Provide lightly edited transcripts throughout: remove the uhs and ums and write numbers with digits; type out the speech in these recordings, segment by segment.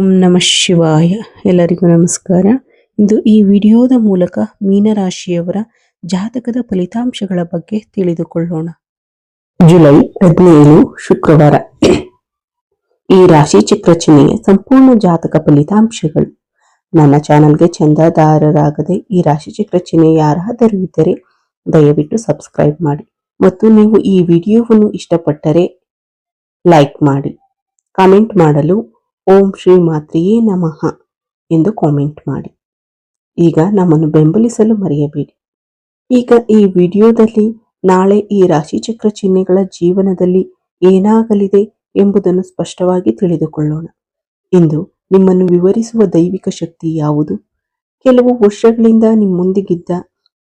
ಓಂ ನಮಃ ಶಿವಾಯ. ಎಲ್ಲರಿಗೂ ನಮಸ್ಕಾರ. ಇಂದು ಈ ವಿಡಿಯೋದ ಮೂಲಕ ಮೀನರಾಶಿಯವರ ಜಾತಕದ ಫಲಿತಾಂಶಗಳ ಬಗ್ಗೆ ತಿಳಿದುಕೊಳ್ಳೋಣ. ಜುಲೈ 17 ಶುಕ್ರವಾರ. ಈ ರಾಶಿ ಚಕ್ರ ಚಿಹ್ನೆಯ ಸಂಪೂರ್ಣ ಜಾತಕ ಫಲಿತಾಂಶಗಳು. ನನ್ನ ಚಾನಲ್ಗೆ ಚಂದಾದಾರರಾಗದೆ ಈ ರಾಶಿ ಚಕ್ರ ಚಿಹ್ನೆ ಯಾರಾದರೂ ಇದ್ದರೆ ದಯವಿಟ್ಟು ಸಬ್ಸ್ಕ್ರೈಬ್ ಮಾಡಿ ಮತ್ತು ನೀವು ಈ ವಿಡಿಯೋವನ್ನು ಇಷ್ಟಪಟ್ಟರೆ ಲೈಕ್ ಮಾಡಿ. ಕಾಮೆಂಟ್ ಮಾಡಲು ಓಂ ಶ್ರೀ ಮಾತ್ರೆಯೇ ನಮಃ ಎಂದು ಕಾಮೆಂಟ್ ಮಾಡಿ. ಈಗ ನಮ್ಮನ್ನು ಬೆಂಬಲಿಸಲು ಮರೆಯಬೇಡಿ. ಈಗ ಈ ವಿಡಿಯೋದಲ್ಲಿ ನಾಳೆ ಈ ರಾಶಿಚಕ್ರ ಚಿಹ್ನೆಗಳ ಜೀವನದಲ್ಲಿ ಏನಾಗಲಿದೆ ಎಂಬುದನ್ನು ಸ್ಪಷ್ಟವಾಗಿ ತಿಳಿದುಕೊಳ್ಳೋಣ. ಇಂದು ನಿಮ್ಮನ್ನು ವಿವರಿಸುವ ದೈವಿಕ ಶಕ್ತಿ ಯಾವುದು, ಕೆಲವು ವರ್ಷಗಳಿಂದ ನಿಮ್ಮೊಂದಿಗಿದ್ದ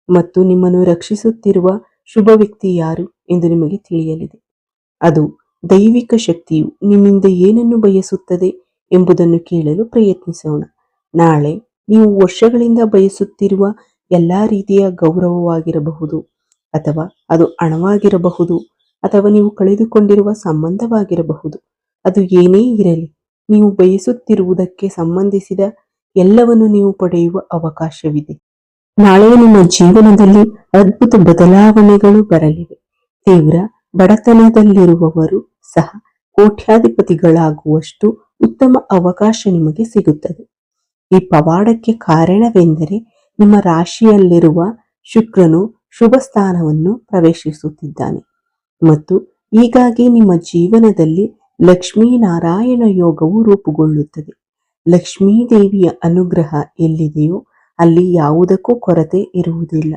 ಮತ್ತು ನಿಮ್ಮನ್ನು ರಕ್ಷಿಸುತ್ತಿರುವ ಶುಭ ವ್ಯಕ್ತಿ ಯಾರು ಎಂದು ನಿಮಗೆ ತಿಳಿಯಲಿದೆ. ಅದು ದೈವಿಕ ಶಕ್ತಿಯು ನಿಮ್ಮಿಂದ ಏನನ್ನು ಬಯಸುತ್ತದೆ ಎಂಬುದನ್ನು ಕೇಳಲು ಪ್ರಯತ್ನಿಸೋಣ. ನಾಳೆ ನೀವು ವರ್ಷಗಳಿಂದ ಬಯಸುತ್ತಿರುವ ಎಲ್ಲಾ ರೀತಿಯ ಗೌರವವಾಗಿರಬಹುದು, ಅಥವಾ ಅದು ಹಣವಾಗಿರಬಹುದು, ಅಥವಾ ನೀವು ಕಳೆದುಕೊಂಡಿರುವ ಸಂಬಂಧವಾಗಿರಬಹುದು. ಅದು ಏನೇ ಇರಲಿ, ನೀವು ಬಯಸುತ್ತಿರುವುದಕ್ಕೆ ಸಂಬಂಧಿಸಿದ ಎಲ್ಲವನ್ನು ನೀವು ಪಡೆಯುವ ಅವಕಾಶವಿದೆ. ನಾಳೆ ನಿಮ್ಮ ಜೀವನದಲ್ಲಿ ಅದ್ಭುತ ಬದಲಾವಣೆಗಳು ಬರಲಿವೆ. ತೀವ್ರ ಬಡತನದಲ್ಲಿರುವವರು ಸಹ ಕೋಟ್ಯಾಧಿಪತಿಗಳಾಗುವಷ್ಟು ಉತ್ತಮ ಅವಕಾಶ ನಿಮಗೆ ಸಿಗುತ್ತದೆ. ಈ ಪವಾಡಕ್ಕೆ ಕಾರಣವೆಂದರೆ ನಿಮ್ಮ ರಾಶಿಯಲ್ಲಿರುವ ಶುಕ್ರನು ಶುಭ ಸ್ಥಾನವನ್ನು ಪ್ರವೇಶಿಸುತ್ತಿದ್ದಾನೆ ಮತ್ತು ಹೀಗಾಗಿ ನಿಮ್ಮ ಜೀವನದಲ್ಲಿ ಲಕ್ಷ್ಮೀನಾರಾಯಣ ಯೋಗವು ರೂಪುಗೊಳ್ಳುತ್ತದೆ. ಲಕ್ಷ್ಮೀ ದೇವಿಯ ಅನುಗ್ರಹ ಎಲ್ಲಿದೆಯೋ ಅಲ್ಲಿ ಯಾವುದಕ್ಕೂ ಕೊರತೆ ಇರುವುದಿಲ್ಲ.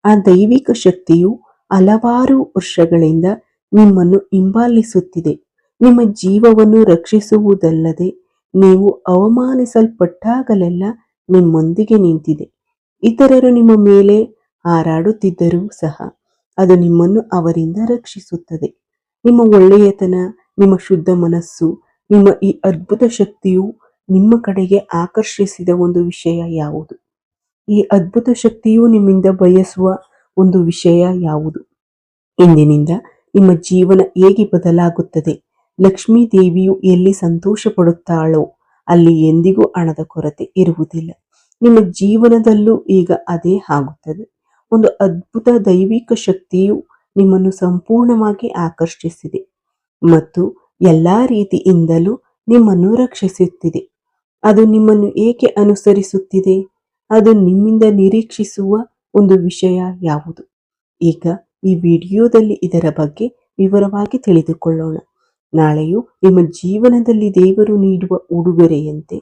ಆ ದೈವಿಕ ಶಕ್ತಿಯು ಹಲವಾರು ವರ್ಷಗಳಿಂದ ನಿಮ್ಮನ್ನು ಹಿಂಬಾಲಿಸುತ್ತಿದೆ. ನಿಮ್ಮ ಜೀವವನ್ನು ರಕ್ಷಿಸುವುದಲ್ಲದೆ ನೀವು ಅವಮಾನಿಸಲ್ಪಟ್ಟಾಗಲೆಲ್ಲ ನಿಮ್ಮೊಂದಿಗೆ ನಿಂತಿದೆ. ಇತರರು ನಿಮ್ಮ ಮೇಲೆ ಹಾರಾಡುತ್ತಿದ್ದರೂ ಸಹ ಅದು ನಿಮ್ಮನ್ನು ಅವರಿಂದ ರಕ್ಷಿಸುತ್ತದೆ. ನಿಮ್ಮ ಒಳ್ಳೆಯತನ, ನಿಮ್ಮ ಶುದ್ಧ ಮನಸ್ಸು, ನಿಮ್ಮ ಈ ಅದ್ಭುತ ಶಕ್ತಿಯು ನಿಮ್ಮ ಕಡೆಗೆ ಆಕರ್ಷಿಸಿದ ಒಂದು ವಿಷಯ ಯಾವುದು? ಈ ಅದ್ಭುತ ಶಕ್ತಿಯು ನಿಮ್ಮಿಂದ ಬಯಸುವ ಒಂದು ವಿಷಯ ಯಾವುದು? ಇಂದಿನಿಂದ ನಿಮ್ಮ ಜೀವನ ಹೇಗೆ ಬದಲಾಗುತ್ತದೆ? ಲಕ್ಷ್ಮೀ ದೇವಿಯು ಎಲ್ಲಿ ಸಂತೋಷ ಪಡುತ್ತಾಳೋ ಅಲ್ಲಿ ಎಂದಿಗೂ ಹಣದ ಕೊರತೆ ಇರುವುದಿಲ್ಲ. ನಿಮ್ಮ ಜೀವನದಲ್ಲೂ ಈಗ ಅದೇ ಆಗುತ್ತದೆ. ಒಂದು ಅದ್ಭುತ ದೈವಿಕ ಶಕ್ತಿಯು ನಿಮ್ಮನ್ನು ಸಂಪೂರ್ಣವಾಗಿ ಆಕರ್ಷಿಸಿದೆ ಮತ್ತು ಎಲ್ಲಾ ರೀತಿಯಿಂದಲೂ ನಿಮ್ಮನ್ನು ರಕ್ಷಿಸುತ್ತಿದೆ. ಅದು ನಿಮ್ಮನ್ನು ಏಕೆ ಅನುಸರಿಸುತ್ತಿದೆ? ಅದು ನಿಮ್ಮಿಂದ ನಿರೀಕ್ಷಿಸುವ ಒಂದು ವಿಷಯ ಯಾವುದು? ಈಗ ಈ ವಿಡಿಯೋದಲ್ಲಿ ಇದರ ಬಗ್ಗೆ ವಿವರವಾಗಿ ತಿಳಿದುಕೊಳ್ಳೋಣ. ನಾಳೆಯು ನಿಮ್ಮ ಜೀವನದಲ್ಲಿ ದೇವರು ನೀಡುವ ಉಡುಗೊರೆಯಂತೆ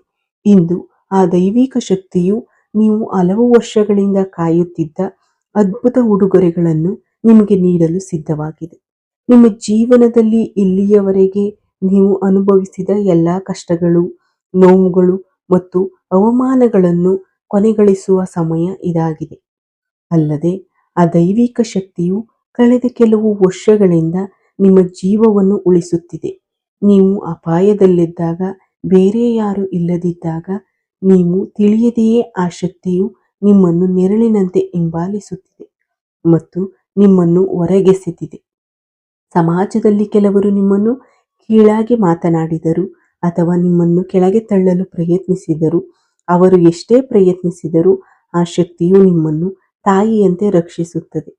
ಇಂದು ಆ ದೈವಿಕ ಶಕ್ತಿಯು ನೀವು ಹಲವು ವರ್ಷಗಳಿಂದ ಕಾಯುತ್ತಿದ್ದ ಅದ್ಭುತ ಉಡುಗೊರೆಗಳನ್ನು ನಿಮಗೆ ನೀಡಲು ಸಿದ್ಧವಾಗಿದೆ. ನಿಮ್ಮ ಜೀವನದಲ್ಲಿ ಇಲ್ಲಿಯವರೆಗೆ ನೀವು ಅನುಭವಿಸಿದ ಎಲ್ಲಾ ಕಷ್ಟಗಳು, ನೋವುಗಳು ಮತ್ತು ಅವಮಾನಗಳನ್ನು ಕೊನೆಗಳಿಸುವ ಸಮಯ ಇದಾಗಿದೆ. ಅಲ್ಲದೆ ಆ ದೈವಿಕ ಶಕ್ತಿಯು ಕಳೆದ ಕೆಲವು ವರ್ಷಗಳಿಂದ ನಿಮ್ಮ ಜೀವವನ್ನು ಉಳಿಸುತ್ತಿದೆ. ನೀವು ಅಪಾಯದಲ್ಲಿದ್ದಾಗ, ಬೇರೆ ಯಾರು ಇಲ್ಲದಿದ್ದಾಗ, ನೀವು ತಿಳಿಯದೆಯೇ ಆ ಶಕ್ತಿಯು ನಿಮ್ಮನ್ನು ನೆರಳಿನಂತೆ ಹಿಂಬಾಲಿಸುತ್ತಿದೆ ಮತ್ತು ನಿಮ್ಮನ್ನು ಹೊರಗೆಸೆದಿದೆ. ಸಮಾಜದಲ್ಲಿ ಕೆಲವರು ನಿಮ್ಮನ್ನು ಕೀಳಾಗಿ ಮಾತನಾಡಿದರು ಅಥವಾ ನಿಮ್ಮನ್ನು ಕೆಳಗೆ ತಳ್ಳಲು ಪ್ರಯತ್ನಿಸಿದರು. ಅವರು ಎಷ್ಟೇ ಪ್ರಯತ್ನಿಸಿದರೂ ಆ ಶಕ್ತಿಯು ನಿಮ್ಮನ್ನು ತಾಯಿಯಂತೆ ರಕ್ಷಿಸುತ್ತದೆ.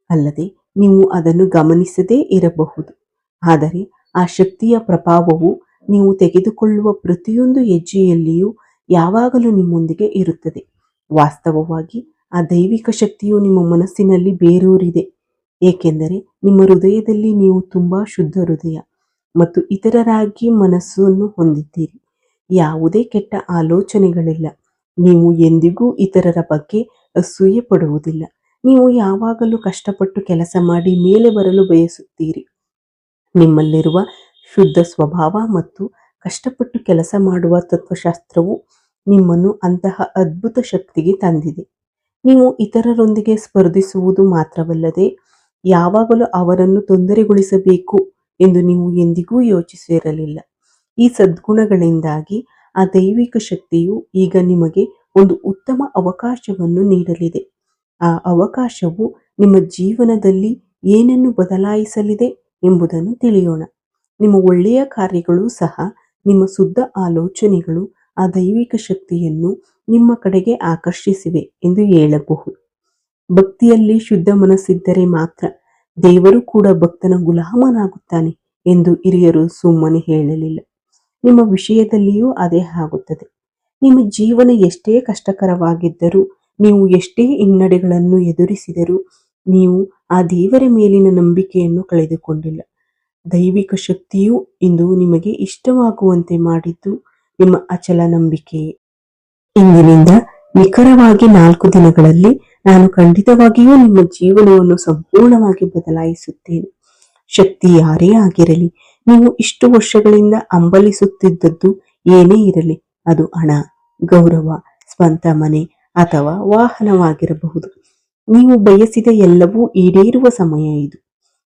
ಅಲ್ಲದೆ ನೀವು ಅದನ್ನು ಗಮನಿಸದೇ ಇರಬಹುದು, ಆದರೆ ಆ ಶಕ್ತಿಯ ಪ್ರಭಾವವು ನೀವು ತೆಗೆದುಕೊಳ್ಳುವ ಪ್ರತಿಯೊಂದು ಹೆಜ್ಜೆಯಲ್ಲಿಯೂ ಯಾವಾಗಲೂ ನಿಮ್ಮೊಂದಿಗೆ ಇರುತ್ತದೆ. ವಾಸ್ತವವಾಗಿ ಆ ದೈವಿಕ ಶಕ್ತಿಯು ನಿಮ್ಮ ಮನಸ್ಸಿನಲ್ಲಿ ಬೇರೂರಿದೆ, ಏಕೆಂದರೆ ನಿಮ್ಮ ಹೃದಯದಲ್ಲಿ ನೀವು ತುಂಬಾ ಶುದ್ಧ ಹೃದಯ ಮತ್ತು ಇತರರಾಗಿ ಮನಸ್ಸನ್ನು ಹೊಂದಿದ್ದೀರಿ. ಯಾವುದೇ ಕೆಟ್ಟ ಆಲೋಚನೆಗಳಿಲ್ಲ. ನೀವು ಎಂದಿಗೂ ಇತರರ ಬಗ್ಗೆ ಅಸೂಯೆ ಪಡುವುದಿಲ್ಲ. ನೀವು ಯಾವಾಗಲೂ ಕಷ್ಟಪಟ್ಟು ಕೆಲಸ ಮಾಡಿ ಮೇಲೆ ಬರಲು ಬಯಸುತ್ತೀರಿ. ನಿಮ್ಮಲ್ಲಿರುವ ಶುದ್ಧ ಸ್ವಭಾವ ಮತ್ತು ಕಷ್ಟಪಟ್ಟು ಕೆಲಸ ಮಾಡುವ ತತ್ವಶಾಸ್ತ್ರವು ನಿಮ್ಮನ್ನು ಅಂತಹ ಅದ್ಭುತ ಶಕ್ತಿಗೆ ತಂದಿದೆ. ನೀವು ಇತರರೊಂದಿಗೆ ಸ್ಪರ್ಧಿಸುವುದು ಮಾತ್ರವಲ್ಲದೆ ಯಾವಾಗಲೂ ಅವರನ್ನು ತೊಂದರೆಗೊಳಿಸಬೇಕು ಎಂದು ನೀವು ಎಂದಿಗೂ ಯೋಚಿಸಿರಲಿಲ್ಲ. ಈ ಸದ್ಗುಣಗಳಿಂದಾಗಿ ಆ ದೈವಿಕ ಶಕ್ತಿಯು ಈಗ ನಿಮಗೆ ಒಂದು ಉತ್ತಮ ಅವಕಾಶವನ್ನು ನೀಡಲಿದೆ. ಆ ಅವಕಾಶವು ನಿಮ್ಮ ಜೀವನದಲ್ಲಿ ಏನನ್ನು ಬದಲಾಯಿಸಲಿದೆ ಎಂಬುದನ್ನು ತಿಳಿಯೋಣ. ನಿಮ್ಮ ಒಳ್ಳೆಯ ಕಾರ್ಯಗಳು ಸಹ ನಿಮ್ಮ ಶುದ್ಧ ಆಲೋಚನೆಗಳು ಆ ದೈವಿಕ ಶಕ್ತಿಯನ್ನು ನಿಮ್ಮ ಕಡೆಗೆ ಆಕರ್ಷಿಸಿವೆ ಎಂದು ಹೇಳಬಹುದು. ಭಕ್ತಿಯಲ್ಲಿ ಶುದ್ಧ ಮನಸ್ಸಿದ್ದರೆ ಮಾತ್ರ ದೇವರು ಕೂಡ ಭಕ್ತನ ಗುಲಾಮನಾಗುತ್ತಾನೆ ಎಂದು ಹಿರಿಯರು ಸುಮ್ಮನೆ ಹೇಳಲಿಲ್ಲ. ನಿಮ್ಮ ವಿಷಯದಲ್ಲಿಯೂ ಅದೇ ಆಗುತ್ತದೆ. ನಿಮ್ಮ ಜೀವನ ಎಷ್ಟೇ ಕಷ್ಟಕರವಾಗಿದ್ದರೂ, ನೀವು ಎಷ್ಟೇ ಹಿನ್ನಡೆಗಳನ್ನು ಎದುರಿಸಿದರೂ, ನೀವು ಆ ದೇವರ ಮೇಲಿನ ನಂಬಿಕೆಯನ್ನು ಕಳೆದುಕೊಂಡಿಲ್ಲ. ದೈವಿಕ ಶಕ್ತಿಯು ಇಂದು ನಿಮಗೆ ಇಷ್ಟವಾಗುವಂತೆ ಮಾಡಿದ್ದು ನಿಮ್ಮ ಅಚಲ ನಂಬಿಕೆಯೇ. ಇಂದಿನಿಂದ ನಿಖರವಾಗಿ 4 ದಿನಗಳಲ್ಲಿ ನಾನು ಖಂಡಿತವಾಗಿಯೂ ನಿಮ್ಮ ಜೀವನವನ್ನು ಸಂಪೂರ್ಣವಾಗಿ ಬದಲಾಯಿಸುತ್ತೇನೆ. ಶಕ್ತಿ ಯಾರೇ ಆಗಿರಲಿ, ನೀವು ಇಷ್ಟು ವರ್ಷಗಳಿಂದ ಹಂಬಲಿಸುತ್ತಿದ್ದದ್ದು ಏನೇ ಇರಲಿ, ಅದು ಹಣ, ಗೌರವ, ಸ್ವಂತ ಮನೆ ಅಥವಾ ವಾಹನವಾಗಿರಬಹುದು. ನೀವು ಬಯಸಿದ ಎಲ್ಲವೂ ಈಡೇರುವ ಸಮಯ ಇದು.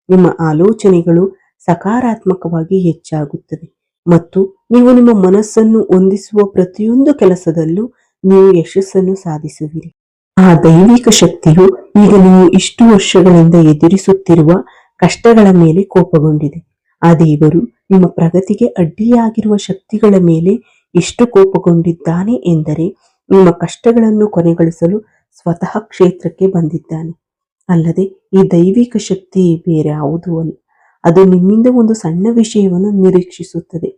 ನಿಮ್ಮ ಆಲೋಚನೆಗಳು ಸಕಾರಾತ್ಮಕವಾಗಿ ಹೆಚ್ಚಾಗುತ್ತವೆ ಮತ್ತು ನೀವು ನಿಮ್ಮ ಮನಸ್ಸನ್ನು ಹೊಂದಿಸುವ ಪ್ರತಿಯೊಂದು ಕೆಲಸದಲ್ಲೂ ನೀವು ಯಶಸ್ಸನ್ನು ಸಾಧಿಸುವಿರಿ. ಆ ದೈವಿಕ ಶಕ್ತಿಯು ಈಗ ನೀವು ಇಷ್ಟು ವರ್ಷಗಳಿಂದ ಎದುರಿಸುತ್ತಿರುವ ಕಷ್ಟಗಳ ಮೇಲೆ ಕೋಪಗೊಂಡಿದೆ. ಆ ದೇವರು ನಿಮ್ಮ ಪ್ರಗತಿಗೆ ಅಡ್ಡಿಯಾಗಿರುವ ಶಕ್ತಿಗಳ ಮೇಲೆ ಎಷ್ಟು ಕೋಪಗೊಂಡಿದ್ದಾನೆ ಎಂದರೆ, ನಿಮ್ಮ ಕಷ್ಟಗಳನ್ನು ಕೊನೆಗೊಳಿಸಲು ಸ್ವತಃ ಕ್ಷೇತ್ರಕ್ಕೆ ಬಂದಿದ್ದಾನೆ. ಅಲ್ಲದೆ ಈ ದೈವಿಕ ಶಕ್ತಿ ಬೇರೆ ಯಾವುದೂ ಅಲ್ಲ. ಅದು ನಿಮ್ಮಿಂದ ಒಂದು ಸಣ್ಣ ವಿಷಯವನ್ನು ನಿರೀಕ್ಷಿಸುತ್ತದೆ.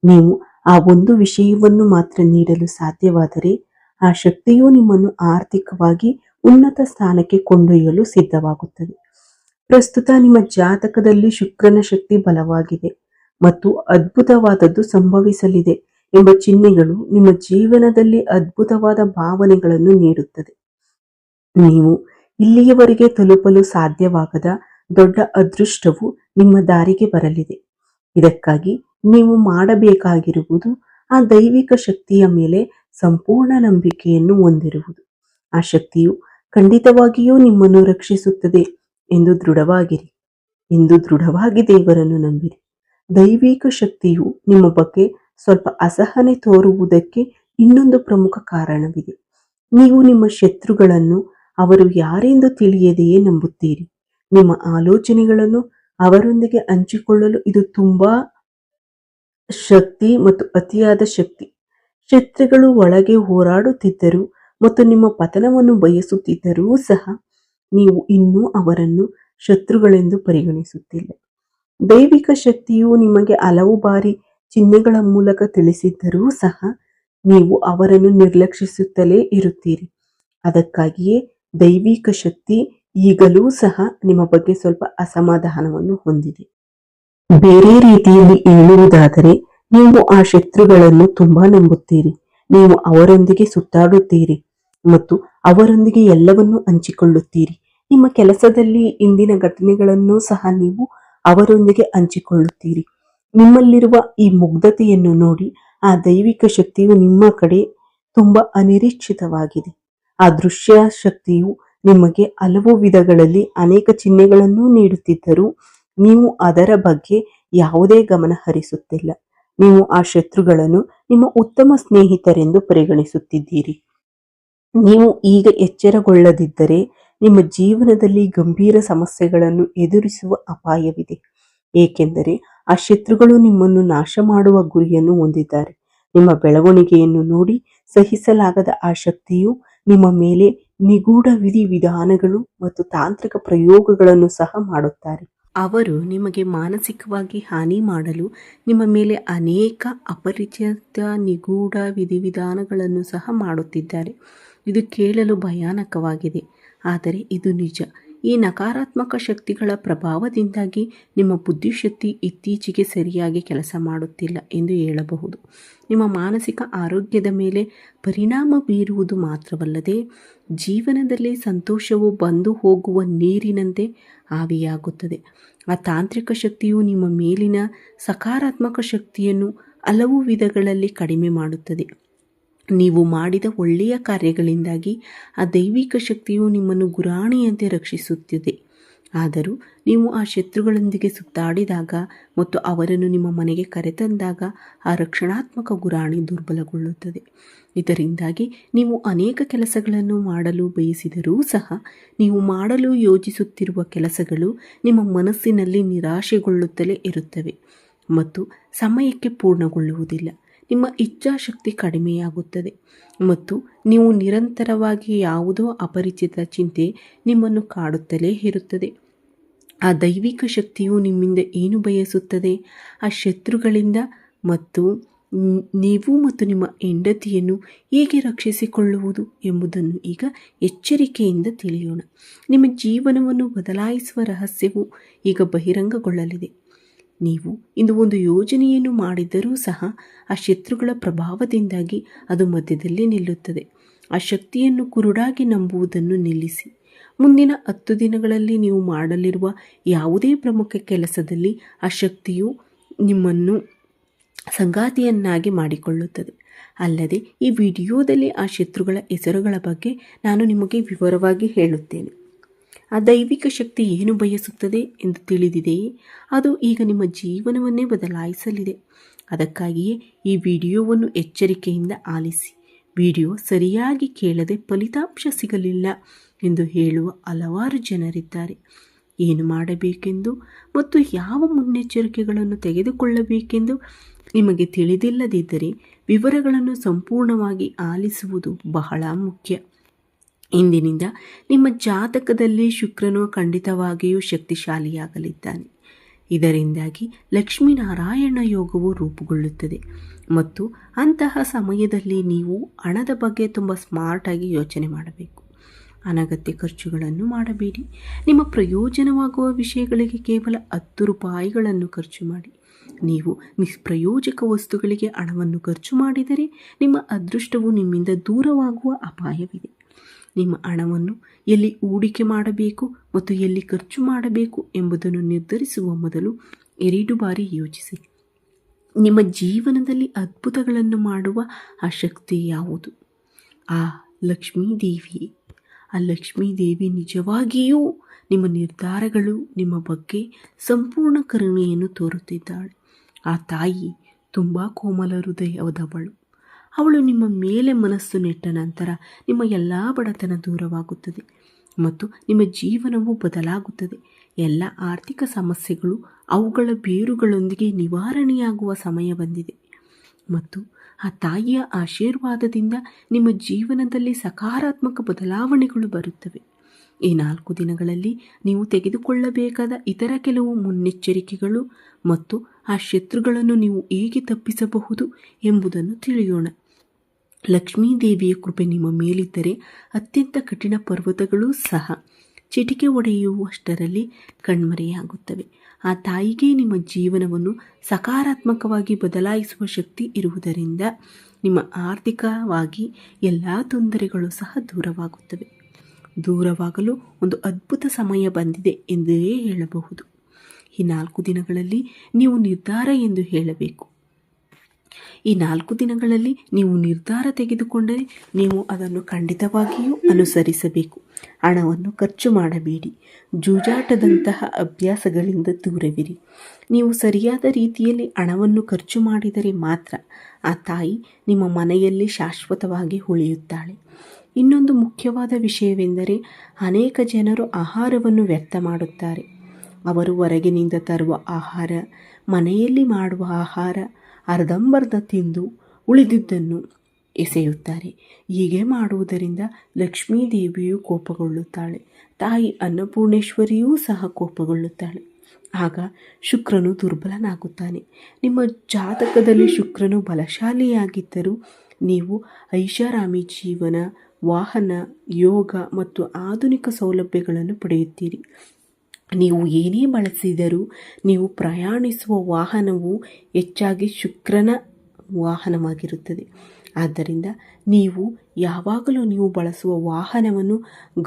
ನೀವು ಆ ಒಂದು ವಿಷಯವನ್ನು ಮಾತ್ರ ನೀಡಲು ಸಾಧ್ಯವಾದರೆ, ಆ ಶಕ್ತಿಯು ನಿಮ್ಮನ್ನು ಆರ್ಥಿಕವಾಗಿ ಉನ್ನತ ಸ್ಥಾನಕ್ಕೆ ಕೊಂಡೊಯ್ಯಲು ಸಿದ್ಧವಾಗುತ್ತದೆ. ಪ್ರಸ್ತುತ ನಿಮ್ಮ ಜಾತಕದಲ್ಲಿ ಶುಕ್ರನ ಶಕ್ತಿ ಬಲವಾಗಿದೆ ಮತ್ತು ಅದ್ಭುತವಾದದ್ದು ಸಂಭವಿಸಲಿದೆ ಎಂಬ ಚಿಹ್ನೆಗಳು ನಿಮ್ಮ ಜೀವನದಲ್ಲಿ ಅದ್ಭುತವಾದ ಭಾವನೆಗಳನ್ನು ನೀಡುತ್ತದೆ. ನೀವು ಇಲ್ಲಿಯವರೆಗೆ ತಲುಪಲು ಸಾಧ್ಯವಾಗದ ದೊಡ್ಡ ಅದೃಷ್ಟವು ನಿಮ್ಮ ದಾರಿಗೆ ಬರಲಿದೆ. ಇದಕ್ಕಾಗಿ ನೀವು ಮಾಡಬೇಕಾಗಿರುವುದು ಆ ದೈವಿಕ ಶಕ್ತಿಯ ಮೇಲೆ ಸಂಪೂರ್ಣ ನಂಬಿಕೆಯನ್ನು ಹೊಂದಿರುವುದು. ಆ ಶಕ್ತಿಯು ಖಂಡಿತವಾಗಿಯೂ ನಿಮ್ಮನ್ನು ರಕ್ಷಿಸುತ್ತದೆ ಎಂದು ದೃಢವಾಗಿರಿ. ಎಂದು ದೃಢವಾಗಿ ದೇವರನ್ನು ನಂಬಿರಿ. ದೈವಿಕ ಶಕ್ತಿಯು ನಿಮ್ಮ ಬಗ್ಗೆ ಸ್ವಲ್ಪ ಅಸಹನೆ ತೋರುವುದಕ್ಕೆ ಇನ್ನೊಂದು ಪ್ರಮುಖ ಕಾರಣವಿದೆ. ನೀವು ನಿಮ್ಮ ಶತ್ರುಗಳನ್ನು ಅವರು ಯಾರೆಂದು ತಿಳಿಯದೆಯೇ ನಂಬುತ್ತೀರಿ. ನಿಮ್ಮ ಆಲೋಚನೆಗಳನ್ನು ಅವರೊಂದಿಗೆ ಹಂಚಿಕೊಳ್ಳಲು ಇದು ತುಂಬಾ ಶಕ್ತಿ ಮತ್ತು ಅತಿಯಾದ ಶಕ್ತಿ. ಶತ್ರುಗಳು ಒಳಗೆ ಹೋರಾಡುತ್ತಿದ್ದರೂ ಮತ್ತು ನಿಮ್ಮ ಪತನವನ್ನು ಬಯಸುತ್ತಿದ್ದರೂ ಸಹ ನೀವು ಇನ್ನೂ ಅವರನ್ನು ಶತ್ರುಗಳೆಂದು ಪರಿಗಣಿಸುತ್ತಿಲ್ಲ. ದೈವಿಕ ಶಕ್ತಿಯು ನಿಮಗೆ ಹಲವು ಬಾರಿ ಚಿಹ್ನೆಗಳ ಮೂಲಕ ತಿಳಿಸಿದ್ದರೂ ಸಹ ನೀವು ಅವರನ್ನು ನಿರ್ಲಕ್ಷಿಸುತ್ತಲೇ ಇರುತ್ತೀರಿ. ಅದಕ್ಕಾಗಿಯೇ ದೈವಿಕ ಶಕ್ತಿ ಈಗಲೂ ಸಹ ನಿಮ್ಮ ಬಗ್ಗೆ ಸ್ವಲ್ಪ ಅಸಮಾಧಾನವನ್ನು ಹೊಂದಿದೆ. ಬೇರೆ ರೀತಿಯಲ್ಲಿ ಹೇಳುವುದಾದರೆ, ನೀವು ಆ ಶತ್ರುಗಳನ್ನು ತುಂಬಾ ನಂಬುತ್ತೀರಿ. ನೀವು ಅವರೊಂದಿಗೆ ಸುತ್ತಾಡುತ್ತೀರಿ ಮತ್ತು ಅವರೊಂದಿಗೆ ಎಲ್ಲವನ್ನೂ ಹಂಚಿಕೊಳ್ಳುತ್ತೀರಿ. ನಿಮ್ಮ ಕೆಲಸದಲ್ಲಿ ಇಂದಿನ ಘಟನೆಗಳನ್ನು ಸಹ ನೀವು ಅವರೊಂದಿಗೆ ಹಂಚಿಕೊಳ್ಳುತ್ತೀರಿ. ನಿಮ್ಮಲ್ಲಿರುವ ಈ ಮುಗ್ಧತೆಯನ್ನು ನೋಡಿ ಆ ದೈವಿಕ ಶಕ್ತಿಯು ನಿಮ್ಮ ಕಡೆ ತುಂಬಾ ಅನಿರೀಕ್ಷಿತವಾಗಿದೆ. ಆ ದೃಶ್ಯ ಶಕ್ತಿಯು ನಿಮಗೆ ಹಲವು ವಿಧಗಳಲ್ಲಿ ಅನೇಕ ಚಿಹ್ನೆಗಳನ್ನು ನೀಡುತ್ತಿದ್ದರೂ ನೀವು ಅದರ ಬಗ್ಗೆ ಯಾವುದೇ ಗಮನ ಹರಿಸುತ್ತಿಲ್ಲ. ನೀವು ಆ ಶತ್ರುಗಳನ್ನು ನಿಮ್ಮ ಉತ್ತಮ ಸ್ನೇಹಿತರೆಂದು ಪರಿಗಣಿಸುತ್ತಿದ್ದೀರಿ. ನೀವು ಈಗ ಎಚ್ಚರಗೊಳ್ಳದಿದ್ದರೆ ನಿಮ್ಮ ಜೀವನದಲ್ಲಿ ಗಂಭೀರ ಸಮಸ್ಯೆಗಳನ್ನು ಎದುರಿಸುವ ಅಪಾಯವಿದೆ. ಏಕೆಂದರೆ ಆ ಶತ್ರುಗಳು ನಿಮ್ಮನ್ನು ನಾಶ ಮಾಡುವ ಗುರಿಯನ್ನು ಹೊಂದಿದ್ದಾರೆ. ನಿಮ್ಮ ಬೆಳವಣಿಗೆಯನ್ನು ನೋಡಿ ಸಹಿಸಲಾಗದ ಆ ಶಕ್ತಿಯು ನಿಮ್ಮ ಮೇಲೆ ನಿಗೂಢ ವಿಧಾನಗಳು ಮತ್ತು ತಾಂತ್ರಿಕ ಪ್ರಯೋಗಗಳನ್ನು ಸಹ ಮಾಡುತ್ತಾರೆ. ಅವರು ನಿಮಗೆ ಮಾನಸಿಕವಾಗಿ ಹಾನಿ ಮಾಡಲು ನಿಮ್ಮ ಮೇಲೆ ಅನೇಕ ಅಪರಿಚಿತ ನಿಗೂಢ ವಿಧಿವಿಧಾನಗಳನ್ನು ಸಹ ಮಾಡುತ್ತಿದ್ದಾರೆ. ಇದು ಕೇಳಲು ಭಯಾನಕವಾಗಿದೆ, ಆದರೆ ಇದು ನಿಜ. ಈ ನಕಾರಾತ್ಮಕ ಶಕ್ತಿಗಳ ಪ್ರಭಾವದಿಂದಾಗಿ ನಿಮ್ಮ ಬುದ್ಧಿಶಕ್ತಿ ಇತ್ತೀಚೆಗೆ ಸರಿಯಾಗಿ ಕೆಲಸ ಮಾಡುತ್ತಿಲ್ಲ ಎಂದು ಹೇಳಬಹುದು. ನಿಮ್ಮ ಮಾನಸಿಕ ಆರೋಗ್ಯದ ಮೇಲೆ ಪರಿಣಾಮ ಬೀರುವುದು ಮಾತ್ರವಲ್ಲದೆ, ಜೀವನದಲ್ಲಿ ಸಂತೋಷವು ಬಂದು ಹೋಗುವ ನೀರಿನಂತೆ ಆವಿಯಾಗುತ್ತದೆ. ಆ ತಾಂತ್ರಿಕ ಶಕ್ತಿಯು ನಿಮ್ಮ ಮೇಲಿನ ಸಕಾರಾತ್ಮಕ ಶಕ್ತಿಯನ್ನು ಹಲವು ವಿಧಗಳಲ್ಲಿ ಕಡಿಮೆ ಮಾಡುತ್ತದೆ. ನೀವು ಮಾಡಿದ ಒಳ್ಳೆಯ ಕಾರ್ಯಗಳಿಂದಾಗಿ ಆ ದೈವಿಕ ಶಕ್ತಿಯು ನಿಮ್ಮನ್ನು ಗುರಾಣಿಯಂತೆ ರಕ್ಷಿಸುತ್ತಿದೆ. ಆದರೂ ನೀವು ಆ ಶತ್ರುಗಳೊಂದಿಗೆ ಸುತ್ತಾಡಿದಾಗ ಮತ್ತು ಅವರನ್ನು ನಿಮ್ಮ ಮನೆಗೆ ಕರೆತಂದಾಗ ಆ ರಕ್ಷಣಾತ್ಮಕ ಗುರಾಣಿ ದುರ್ಬಲಗೊಳ್ಳುತ್ತದೆ. ಇದರಿಂದಾಗಿ ನೀವು ಅನೇಕ ಕೆಲಸಗಳನ್ನು ಮಾಡಲು ಬಯಸಿದರೂ ಸಹ ನೀವು ಮಾಡಲು ಯೋಜಿಸುತ್ತಿರುವ ಕೆಲಸಗಳು ನಿಮ್ಮ ಮನಸ್ಸಿನಲ್ಲಿ ನಿರಾಶೆಗೊಳ್ಳುತ್ತಲೇ ಇರುತ್ತವೆ. ಮತ್ತು ಸಮಯಕ್ಕೆ ಪೂರ್ಣಗೊಳ್ಳುವುದಿಲ್ಲ. ನಿಮ್ಮ ಇಚ್ಛಾಶಕ್ತಿ ಕಡಿಮೆಯಾಗುತ್ತದೆ ಮತ್ತು ನೀವು ನಿರಂತರವಾಗಿ ಯಾವುದೋ ಅಪರಿಚಿತ ಚಿಂತೆ ನಿಮ್ಮನ್ನು ಕಾಡುತ್ತಲೇ ಇರುತ್ತದೆ. ಆ ದೈವಿಕ ಶಕ್ತಿಯು ನಿಮ್ಮಿಂದ ಏನು ಬಯಸುತ್ತದೆ? ಆ ಶತ್ರುಗಳಿಂದ ಮತ್ತು ನೀವು ಮತ್ತು ನಿಮ್ಮ ಹೆಂಡತಿಯನ್ನು ಹೇಗೆ ರಕ್ಷಿಸಿಕೊಳ್ಳುವುದು ಎಂಬುದನ್ನು ಈಗ ಎಚ್ಚರಿಕೆಯಿಂದ ತಿಳಿಯೋಣ. ನಿಮ್ಮ ಜೀವನವನ್ನು ಬದಲಾಯಿಸುವ ರಹಸ್ಯವು ಈಗ ಬಹಿರಂಗಗೊಳ್ಳಲಿದೆ. ನೀವು ಇಂದು ಒಂದು ಯೋಜನೆಯನ್ನು ಮಾಡಿದರೂ ಸಹ ಆ ಶತ್ರುಗಳ ಪ್ರಭಾವದಿಂದಾಗಿ ಅದು ಮಧ್ಯದಲ್ಲಿ ನಿಲ್ಲುತ್ತದೆ. ಆ ಶಕ್ತಿಯನ್ನು ಕುರುಡಾಗಿ ನಂಬುವುದನ್ನು ನಿಲ್ಲಿಸಿ. ಮುಂದಿನ 10 ದಿನಗಳಲ್ಲಿ ನೀವು ಮಾಡಲಿರುವ ಯಾವುದೇ ಪ್ರಮುಖ ಕೆಲಸದಲ್ಲಿ ಆ ಶಕ್ತಿಯು ನಿಮ್ಮನ್ನು ಸಂಗಾತಿಯನ್ನಾಗಿ ಮಾಡಿಕೊಳ್ಳುತ್ತದೆ. ಅಲ್ಲದೆ ಈ ವಿಡಿಯೋದಲ್ಲಿ ಆ ಶತ್ರುಗಳ ಹೆಸರುಗಳ ಬಗ್ಗೆ ನಾನು ನಿಮಗೆ ವಿವರವಾಗಿ ಹೇಳುತ್ತೇನೆ. ಆ ದೈವಿಕ ಶಕ್ತಿ ಏನು ಬಯಸುತ್ತದೆ ಎಂದು ತಿಳಿದಿದೆಯೇ? ಅದು ಈಗ ನಿಮ್ಮ ಜೀವನವನ್ನೇ ಬದಲಾಯಿಸಲಿದೆ. ಅದಕ್ಕಾಗಿಯೇ ಈ ವಿಡಿಯೋವನ್ನು ಎಚ್ಚರಿಕೆಯಿಂದ ಆಲಿಸಿ. ವಿಡಿಯೋ ಸರಿಯಾಗಿ ಕೇಳದೆ ಫಲಿತಾಂಶ ಸಿಗಲಿಲ್ಲ ಎಂದು ಹೇಳುವ ಹಲವಾರು ಜನರಿದ್ದಾರೆ. ಏನು ಮಾಡಬೇಕೆಂದು ಮತ್ತು ಯಾವ ಮುನ್ನೆಚ್ಚರಿಕೆಗಳನ್ನು ತೆಗೆದುಕೊಳ್ಳಬೇಕೆಂದು ನಿಮಗೆ ತಿಳಿದಿಲ್ಲದಿದ್ದರೆ ವಿವರಗಳನ್ನು ಸಂಪೂರ್ಣವಾಗಿ ಆಲಿಸುವುದು ಬಹಳ ಮುಖ್ಯ. ಇಂದಿನಿಂದ ನಿಮ್ಮ ಜಾತಕದಲ್ಲಿ ಶುಕ್ರನು ಖಂಡಿತವಾಗಿಯೂ ಶಕ್ತಿಶಾಲಿಯಾಗಲಿದ್ದಾನೆ. ಇದರಿಂದಾಗಿ ಲಕ್ಷ್ಮೀನಾರಾಯಣ ಯೋಗವು ರೂಪುಗೊಳ್ಳುತ್ತದೆ ಮತ್ತು ಅಂತಹ ಸಮಯದಲ್ಲಿ ನೀವು ಹಣದ ಬಗ್ಗೆ ತುಂಬ ಸ್ಮಾರ್ಟಾಗಿ ಯೋಚನೆ ಮಾಡಬೇಕು. ಅನಗತ್ಯ ಖರ್ಚುಗಳನ್ನು ಮಾಡಬೇಡಿ. ನಿಮ್ಮ ಪ್ರಯೋಜನವಾಗುವ ವಿಷಯಗಳಿಗೆ ಕೇವಲ 10 ರೂಪಾಯಿಗಳನ್ನು ಖರ್ಚು ಮಾಡಿ. ನೀವು ನಿಷ್ಪ್ರಯೋಜಕ ವಸ್ತುಗಳಿಗೆ ಹಣವನ್ನು ಖರ್ಚು ಮಾಡಿದರೆ ನಿಮ್ಮ ಅದೃಷ್ಟವು ನಿಮ್ಮಿಂದ ದೂರವಾಗುವ ಅಪಾಯವಿದೆ. ನಿಮ್ಮ ಹಣವನ್ನು ಎಲ್ಲಿ ಹೂಡಿಕೆ ಮಾಡಬೇಕು ಮತ್ತು ಎಲ್ಲಿ ಖರ್ಚು ಮಾಡಬೇಕು ಎಂಬುದನ್ನು ನಿರ್ಧರಿಸುವ ಮೊದಲು 2 ಬಾರಿ ಯೋಚಿಸಿ. ನಿಮ್ಮ ಜೀವನದಲ್ಲಿ ಅದ್ಭುತಗಳನ್ನು ಮಾಡುವ ಆ ಶಕ್ತಿ ಯಾವುದು? ಆ ಲಕ್ಷ್ಮೀದೇವಿ. ಆ ಲಕ್ಷ್ಮೀದೇವಿ ನಿಜವಾಗಿಯೂ ನಿಮ್ಮ ನಿರ್ಧಾರಗಳು ನಿಮ್ಮ ಬಗ್ಗೆ ಸಂಪೂರ್ಣ ಕರುಣೆಯನ್ನು ತೋರುತ್ತಿದ್ದಾಳೆ. ಆ ತಾಯಿ ತುಂಬ ಕೋಮಲ ಹೃದಯದವಳು. ಅವಳು ನಿಮ್ಮ ಮೇಲೆ ಮನಸ್ಸು ನೆಟ್ಟ ನಂತರ ನಿಮ್ಮ ಎಲ್ಲ ಬಡತನ ದೂರವಾಗುತ್ತದೆ ಮತ್ತು ನಿಮ್ಮ ಜೀವನವು ಬದಲಾಗುತ್ತದೆ. ಎಲ್ಲ ಆರ್ಥಿಕ ಸಮಸ್ಯೆಗಳು ಅವುಗಳ ಬೇರುಗಳೊಂದಿಗೆ ನಿವಾರಣೆಯಾಗುವ ಸಮಯ ಬಂದಿದೆ ಮತ್ತು ಆ ತಾಯಿಯ ಆಶೀರ್ವಾದದಿಂದ ನಿಮ್ಮ ಜೀವನದಲ್ಲಿ ಸಕಾರಾತ್ಮಕ ಬದಲಾವಣೆಗಳು ಬರುತ್ತವೆ. ಈ 4 ದಿನಗಳಲ್ಲಿ ನೀವು ತೆಗೆದುಕೊಳ್ಳಬೇಕಾದ ಇತರ ಕೆಲವು ಮುನ್ನೆಚ್ಚರಿಕೆಗಳು ಮತ್ತು ಆ ಶತ್ರುಗಳನ್ನು ನೀವು ಹೇಗೆ ತಪ್ಪಿಸಬಹುದು ಎಂಬುದನ್ನು ತಿಳಿಯೋಣ. ಲಕ್ಷ್ಮೀದೇವಿಯ ಕೃಪೆ ನಿಮ್ಮ ಮೇಲಿದ್ದರೆ ಅತ್ಯಂತ ಕಠಿಣ ಪರ್ವತಗಳೂ ಸಹ ಚಿಟಿಕೆ ಹೊಡೆಯುವಷ್ಟರಲ್ಲಿ ಕಣ್ಮರೆಯಾಗುತ್ತವೆ. ಆ ತಾಯಿಗೆ ನಿಮ್ಮ ಜೀವನವನ್ನು ಸಕಾರಾತ್ಮಕವಾಗಿ ಬದಲಾಯಿಸುವ ಶಕ್ತಿ ಇರುವುದರಿಂದ ನಿಮ್ಮ ಆರ್ಥಿಕವಾಗಿ ಎಲ್ಲ ತೊಂದರೆಗಳು ಸಹ ದೂರವಾಗುತ್ತವೆ. ದೂರವಾಗಲು ಒಂದು ಅದ್ಭುತ ಸಮಯ ಬಂದಿದೆ ಎಂದೇ ಹೇಳಬಹುದು. ಈ 4 ದಿನಗಳಲ್ಲಿ ನೀವು ನಿರ್ಧಾರ ಎಂದು ಹೇಳಬೇಕು. ಈ 4 ದಿನಗಳಲ್ಲಿ ನೀವು ನಿರ್ಧಾರ ತೆಗೆದುಕೊಂಡರೆ ನೀವು ಅದನ್ನು ಖಂಡಿತವಾಗಿಯೂ ಅನುಸರಿಸಬೇಕು. ಹಣವನ್ನು ಖರ್ಚು ಮಾಡಬೇಡಿ. ಜೂಜಾಟದಂತಹ ಅಭ್ಯಾಸಗಳಿಂದ ದೂರವಿರಿ. ನೀವು ಸರಿಯಾದ ರೀತಿಯಲ್ಲಿ ಹಣವನ್ನು ಖರ್ಚು ಮಾಡಿದರೆ ಮಾತ್ರ ಆ ತಾಯಿ ನಿಮ್ಮ ಮನೆಯಲ್ಲಿ ಶಾಶ್ವತವಾಗಿ ಉಳಿಯುತ್ತಾಳೆ. ಇನ್ನೊಂದು ಮುಖ್ಯವಾದ ವಿಷಯವೆಂದರೆ ಅನೇಕ ಜನರು ಆಹಾರವನ್ನು ವ್ಯರ್ಥ ಮಾಡುತ್ತಾರೆ. ಅವರು ಹೊರಗಿನಿಂದ ತರುವ ಆಹಾರ, ಮನೆಯಲ್ಲಿ ಮಾಡುವ ಆಹಾರ ಅರ್ಧಂಬರ್ಧ ತಿಂದು ಉಳಿದಿದ್ದನ್ನು ಎಸೆಯುತ್ತಾರೆ. ಹೀಗೆ ಮಾಡುವುದರಿಂದ ಲಕ್ಷ್ಮೀದೇವಿಯು ಕೋಪಗೊಳ್ಳುತ್ತಾಳೆ. ತಾಯಿ ಅನ್ನಪೂರ್ಣೇಶ್ವರಿಯೂ ಸಹ ಕೋಪಗೊಳ್ಳುತ್ತಾಳೆ. ಆಗ ಶುಕ್ರನು ದುರ್ಬಲನಾಗುತ್ತಾನೆ. ನಿಮ್ಮ ಜಾತಕದಲ್ಲಿ ಶುಕ್ರನು ಬಲಶಾಲಿಯಾಗಿದ್ದರೂ ನೀವು ಐಷಾರಾಮಿ ಜೀವನ, ವಾಹನ, ಯೋಗ ಮತ್ತು ಆಧುನಿಕ ಸೌಲಭ್ಯಗಳನ್ನು ಪಡೆಯುತ್ತೀರಿ. ನೀವು ಏನೇ ಬಳಸಿದರೂ ನೀವು ಪ್ರಯಾಣಿಸುವ ವಾಹನವು ಹೆಚ್ಚಾಗಿ ಶುಕ್ರನ ವಾಹನವಾಗಿರುತ್ತದೆ. ಆದ್ದರಿಂದ ನೀವು ಯಾವಾಗಲೂ ನೀವು ಬಳಸುವ ವಾಹನವನ್ನು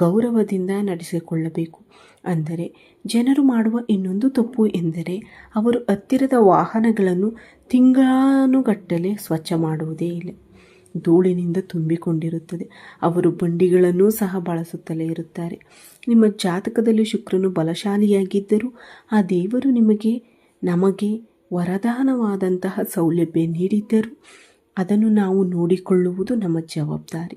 ಗೌರವದಿಂದ ನಡೆಸಿಕೊಳ್ಳಬೇಕು. ಅಂದರೆ ಜನರು ಮಾಡುವ ಇನ್ನೊಂದು ತಪ್ಪು ಎಂದರೆ ಅವರು ಹತ್ತಿರದ ವಾಹನಗಳನ್ನು ತಿಂಗಳಾನುಗಟ್ಟಲೆ ಸ್ವಚ್ಛ ಮಾಡುವುದೇ ಇಲ್ಲ. ಧೂಳಿನಿಂದ ತುಂಬಿಕೊಂಡಿರುತ್ತದೆ. ಅವರು ಬಂಡಿಗಳನ್ನೂ ಸಹ ಬಳಸುತ್ತಲೇ ಇರುತ್ತಾರೆ. ನಿಮ್ಮ ಜಾತಕದಲ್ಲಿ ಶುಕ್ರನು ಬಲಶಾಲಿಯಾಗಿದ್ದರೂ ಆ ದೇವರು ನಮಗೆ ವರದಾನವಾದಂತಹ ಸೌಲಭ್ಯ ನೀಡಿದ್ದರೂ ಅದನ್ನು ನಾವು ನೋಡಿಕೊಳ್ಳುವುದು ನಮ್ಮ ಜವಾಬ್ದಾರಿ.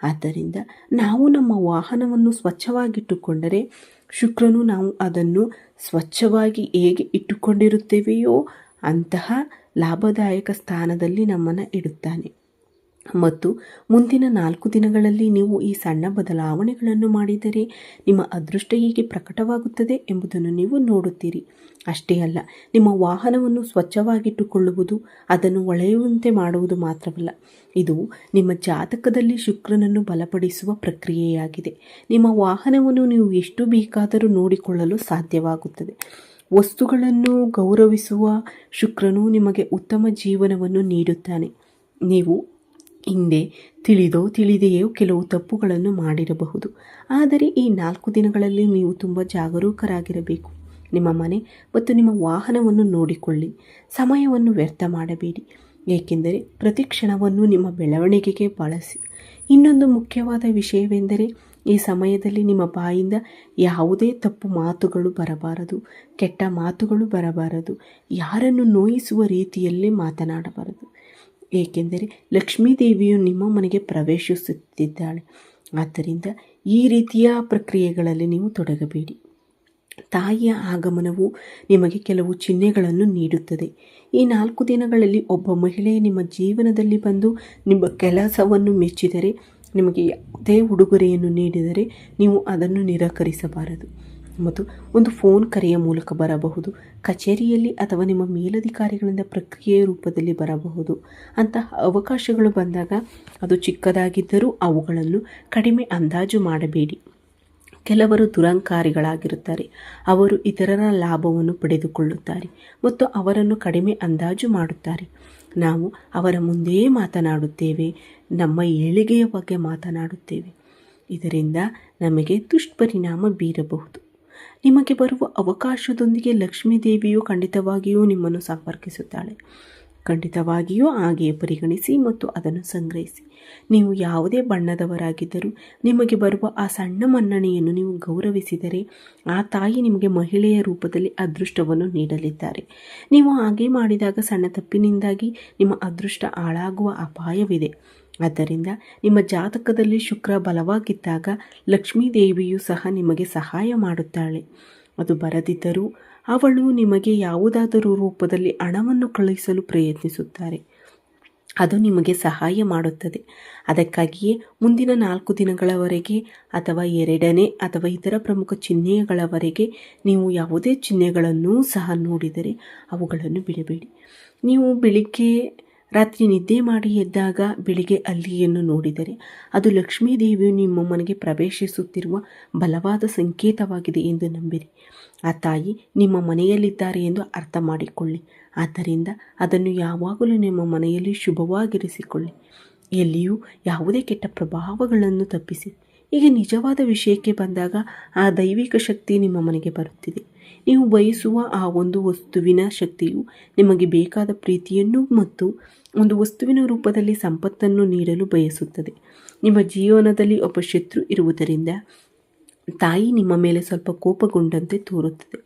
ಆದ್ದರಿಂದ ನಾವು ನಮ್ಮ ವಾಹನವನ್ನು ಸ್ವಚ್ಛವಾಗಿಟ್ಟುಕೊಂಡರೆ ಶುಕ್ರನು ನಾವು ಅದನ್ನು ಸ್ವಚ್ಛವಾಗಿ ಹೇಗೆ ಇಟ್ಟುಕೊಂಡಿರುತ್ತೇವೆಯೋ ಅಂತಹ ಲಾಭದಾಯಕ ಸ್ಥಾನದಲ್ಲಿ ನಮ್ಮನ್ನು ಇಡುತ್ತಾನೆ. ಮತ್ತು ಮುಂದಿನ 4 ದಿನಗಳಲ್ಲಿ ನೀವು ಈ ಸಣ್ಣ ಬದಲಾವಣೆಗಳನ್ನು ಮಾಡಿದರೆ ನಿಮ್ಮ ಅದೃಷ್ಟ ಹೇಗೆ ಪ್ರಕಟವಾಗುತ್ತದೆ ಎಂಬುದನ್ನು ನೀವು ನೋಡುತ್ತೀರಿ. ಅಷ್ಟೇ ಅಲ್ಲ, ನಿಮ್ಮ ವಾಹನವನ್ನು ಸ್ವಚ್ಛವಾಗಿಟ್ಟುಕೊಳ್ಳುವುದು, ಅದನ್ನು ಹೊಳೆಯುವಂತೆ ಮಾಡುವುದು ಮಾತ್ರವಲ್ಲ, ಇದು ನಿಮ್ಮ ಜಾತಕದಲ್ಲಿ ಶುಕ್ರನನ್ನು ಬಲಪಡಿಸುವ ಪ್ರಕ್ರಿಯೆಯಾಗಿದೆ. ನಿಮ್ಮ ವಾಹನವನ್ನು ನೀವು ಎಷ್ಟು ಬೇಕಾದರೂ ನೋಡಿಕೊಳ್ಳಲು ಸಾಧ್ಯವಾಗುತ್ತದೆ. ವಸ್ತುಗಳನ್ನು ಗೌರವಿಸುವ ಶುಕ್ರನು ನಿಮಗೆ ಉತ್ತಮ ಜೀವನವನ್ನು ನೀಡುತ್ತಾನೆ. ನೀವು ಹಿಂದೆ ತಿಳಿದೋ ತಿಳಿದೆಯೋ ಕೆಲವು ತಪ್ಪುಗಳನ್ನು ಮಾಡಿರಬಹುದು, ಆದರೆ ಈ 4 ದಿನಗಳಲ್ಲಿ ನೀವು ತುಂಬ ಜಾಗರೂಕರಾಗಿರಬೇಕು. ನಿಮ್ಮ ಮನೆ ಮತ್ತು ನಿಮ್ಮ ವಾಹನವನ್ನು ನೋಡಿಕೊಳ್ಳಿ. ಸಮಯವನ್ನು ವ್ಯರ್ಥ ಮಾಡಬೇಡಿ, ಏಕೆಂದರೆ ಪ್ರತಿ ಕ್ಷಣವನ್ನು ನಿಮ್ಮ ಬೆಳವಣಿಗೆಗೆ ಬಳಸಿ. ಇನ್ನೊಂದು ಮುಖ್ಯವಾದ ವಿಷಯವೆಂದರೆ, ಈ ಸಮಯದಲ್ಲಿ ನಿಮ್ಮ ಬಾಯಿಂದ ಯಾವುದೇ ತಪ್ಪು ಮಾತುಗಳು ಬರಬಾರದು, ಕೆಟ್ಟ ಮಾತುಗಳು ಬರಬಾರದು, ಯಾರನ್ನು ನೋಯಿಸುವ ರೀತಿಯಲ್ಲಿ ಮಾತನಾಡಬಾರದು. ಏಕೆಂದರೆ ಲಕ್ಷ್ಮೀದೇವಿಯು ನಿಮ್ಮ ಮನೆಗೆ ಪ್ರವೇಶಿಸುತ್ತಿದ್ದಾಳೆ. ಆದ್ದರಿಂದ ಈ ರೀತಿಯ ಪ್ರಕ್ರಿಯೆಗಳಲ್ಲಿ ನೀವು ತೊಡಗಬೇಡಿ. ತಾಯಿಯ ಆಗಮನವು ನಿಮಗೆ ಕೆಲವು ಚಿಹ್ನೆಗಳನ್ನು ನೀಡುತ್ತದೆ. ಈ 4 ದಿನಗಳಲ್ಲಿ ಒಬ್ಬ ಮಹಿಳೆ ನಿಮ್ಮ ಜೀವನದಲ್ಲಿ ಬಂದು ನಿಮ್ಮ ಕೆಲಸವನ್ನು ಮೆಚ್ಚಿದರೆ, ನಿಮಗೆ ಯಾವುದೇ ಉಡುಗೊರೆಯನ್ನು ನೀಡಿದರೆ ನೀವು ಅದನ್ನು ನಿರಾಕರಿಸಬಾರದು. ಮತ್ತು ಒಂದು ಫೋನ್ ಕರೆಯ ಮೂಲಕ ಬರಬಹುದು, ಕಚೇರಿಯಲ್ಲಿ ಅಥವಾ ನಿಮ್ಮ ಮೇಲಧಿಕಾರಿಗಳಿಂದ ಪ್ರಕ್ರಿಯೆಯ ರೂಪದಲ್ಲಿ ಬರಬಹುದು. ಅಂತಹ ಅವಕಾಶಗಳು ಬಂದಾಗ ಅದು ಚಿಕ್ಕದಾಗಿದ್ದರೂ ಅವುಗಳನ್ನು ಕಡಿಮೆ ಅಂದಾಜು ಮಾಡಬೇಡಿ. ಕೆಲವರು ದುರಂಕಾರಿಗಳಾಗಿರುತ್ತಾರೆ. ಅವರು ಇತರರ ಲಾಭವನ್ನು ಪಡೆದುಕೊಳ್ಳುತ್ತಾರೆ ಮತ್ತು ಅವರನ್ನು ಕಡಿಮೆ ಅಂದಾಜು ಮಾಡುತ್ತಾರೆ. ನಾವು ಅವರ ಮುಂದೆಯೇ ಮಾತನಾಡುತ್ತೇವೆ, ನಮ್ಮ ಏಳಿಗೆಯ ಬಗ್ಗೆ ಮಾತನಾಡುತ್ತೇವೆ. ಇದರಿಂದ ನಮಗೆ ದುಷ್ಪರಿಣಾಮ ಬೀರಬಹುದು. ನಿಮಗೆ ಬರುವ ಅವಕಾಶದೊಂದಿಗೆ ಲಕ್ಷ್ಮೀದೇವಿಯು ಖಂಡಿತವಾಗಿಯೂ ನಿಮ್ಮನ್ನು ಸಂಪರ್ಕಿಸುತ್ತಾಳೆ. ಖಂಡಿತವಾಗಿಯೂ ಹಾಗೆಯೇ ಪರಿಗಣಿಸಿ ಮತ್ತು ಅದನ್ನು ಸಂಗ್ರಹಿಸಿ. ನೀವು ಯಾವುದೇ ಬಣ್ಣದವರಾಗಿದ್ದರೂ ನಿಮಗೆ ಬರುವ ಆ ಸಣ್ಣ ಮನ್ನಣೆಯನ್ನು ನೀವು ಗೌರವಿಸಿದರೆ, ಆ ತಾಯಿ ನಿಮಗೆ ಮಹಿಳೆಯ ರೂಪದಲ್ಲಿ ಅದೃಷ್ಟವನ್ನು ನೀಡಲಿದ್ದಾರೆ. ನೀವು ಹಾಗೆ ಮಾಡಿದಾಗ ಸಣ್ಣ ತಪ್ಪಿನಿಂದಾಗಿ ನಿಮ್ಮ ಅದೃಷ್ಟ ಹಾಳಾಗುವ ಅಪಾಯವಿದೆ. ಆದ್ದರಿಂದ ನಿಮ್ಮ ಜಾತಕದಲ್ಲಿ ಶುಕ್ರ ಬಲವಾಗಿದ್ದಾಗ ಲಕ್ಷ್ಮೀದೇವಿಯು ಸಹ ನಿಮಗೆ ಸಹಾಯ ಮಾಡುತ್ತಾಳೆ. ಅದು ಬರದಿದ್ದರೂ ಅವಳು ನಿಮಗೆ ಯಾವುದಾದರೂ ರೂಪದಲ್ಲಿ ಹಣವನ್ನು ಕಳುಹಿಸಲು ಪ್ರಯತ್ನಿಸುತ್ತಾರೆ. ಅದು ನಿಮಗೆ ಸಹಾಯ ಮಾಡುತ್ತದೆ. ಅದಕ್ಕಾಗಿಯೇ ಮುಂದಿನ 4 ದಿನಗಳವರೆಗೆ ಅಥವಾ 2ನೇ ಅಥವಾ ಇತರ ಪ್ರಮುಖ ಚಿಹ್ನೆಗಳವರೆಗೆ ನೀವು ಯಾವುದೇ ಚಿಹ್ನೆಗಳನ್ನೂ ಸಹ ನೋಡಿದರೆ ಅವುಗಳನ್ನು ಬಿಡಬೇಡಿ. ನೀವು ಬೆಳಿಗ್ಗೆ ರಾತ್ರಿ ನಿದ್ದೆ ಮಾಡಿ ಎದ್ದಾಗ ಬೆಳಿಗ್ಗೆ ಅಲ್ಲಿಯನ್ನು ನೋಡಿದರೆ ಅದು ಲಕ್ಷ್ಮೀದೇವಿಯು ನಿಮ್ಮ ಮನೆಗೆ ಪ್ರವೇಶಿಸುತ್ತಿರುವ ಬಲವಾದ ಸಂಕೇತವಾಗಿದೆ ಎಂದು ನಂಬಿರಿ. ಆ ತಾಯಿ ನಿಮ್ಮ ಮನೆಯಲ್ಲಿದ್ದಾರೆ ಎಂದು ಅರ್ಥ ಮಾಡಿಕೊಳ್ಳಿ. ಆದ್ದರಿಂದ ಅದನ್ನು ಯಾವಾಗಲೂ ನಿಮ್ಮ ಮನೆಯಲ್ಲಿ ಶುಭವಾಗಿರಿಸಿಕೊಳ್ಳಿ. ಎಲ್ಲಿಯೂ ಯಾವುದೇ ಕೆಟ್ಟ ಪ್ರಭಾವಗಳನ್ನು ತಪ್ಪಿಸಿ. ಈಗ ನಿಜವಾದ ವಿಷಯಕ್ಕೆ ಬಂದಾಗ, ಆ ದೈವಿಕ ಶಕ್ತಿ ನಿಮ್ಮ ಮನೆಗೆ ಬರುತ್ತಿದೆ. ನೀವು ಬಯಸುವ ಆ ಒಂದು ವಸ್ತುವಿನ ಶಕ್ತಿಯು ನಿಮಗೆ ಬೇಕಾದ ಪ್ರೀತಿಯನ್ನು ಮತ್ತು ಒಂದು ವಸ್ತುವಿನ ರೂಪದಲ್ಲಿ ಸಂಪತ್ತನ್ನು ನೀಡಲು ಬಯಸುತ್ತದೆ. ನಿಮ್ಮ ಜೀವನದಲ್ಲಿ ಒಬ್ಬ ಶತ್ರು ಇರುವುದರಿಂದ ತಾಯಿ ನಿಮ್ಮ ಮೇಲೆ ಸ್ವಲ್ಪ ಕೋಪಗೊಂಡಂತೆ ತೋರುತ್ತದೆ.